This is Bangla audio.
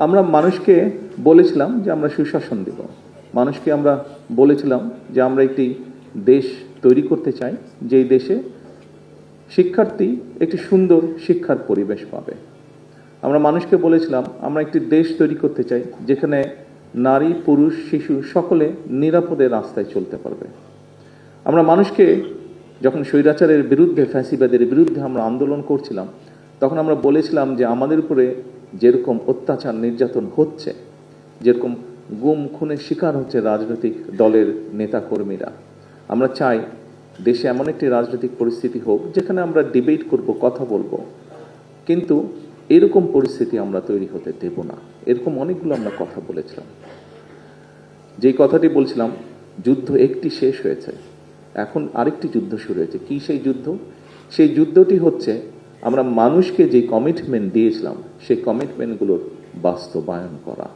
আমরা মানুষকে বলেছিলাম যে আমরা সুশাসন দেব, মানুষকে আমরা বলেছিলাম যে আমরা একটি দেশ তৈরি করতে চাই যেই দেশে শিক্ষার্থী একটি সুন্দর শিক্ষার পরিবেশ পাবে। আমরা মানুষকে বলেছিলাম আমরা একটি দেশ তৈরি করতে চাই যেখানে নারী পুরুষ শিশু সকলে নিরাপদে রাস্তায় চলতে পারবে। আমরা মানুষকে যখন স্বৈরাচারের বিরুদ্ধে ফ্যাসিবাদের বিরুদ্ধে আমরা আন্দোলন করছিলাম তখন আমরা বলেছিলাম যে আমাদের উপরে যেরকম অত্যাচার নির্যাতন হচ্ছে, যেরকম গুম খুনের শিকার হচ্ছে রাজনৈতিক দলের নেতাকর্মীরা, আমরা চাই দেশে এমন একটি রাজনৈতিক পরিস্থিতি হোক যেখানে আমরা ডিবেট করব, কথা বলবো, কিন্তু এরকম পরিস্থিতি আমরা তৈরি হতে দেব না। এরকম অনেকগুলো আমরা কথা বলেছিলাম। যেই কথাটি বলছিলাম, যুদ্ধ একটি শেষ হয়েছে, এখন আরেকটি যুদ্ধ শুরু হয়েছে। কি সেই যুদ্ধ? সেই যুদ্ধটি হচ্ছে আমরা মানুষকে যে কমিটমেন্ট দিয়েছিলাম সেই কমিটমেন্টগুলোর বাস্তবায়ন করা।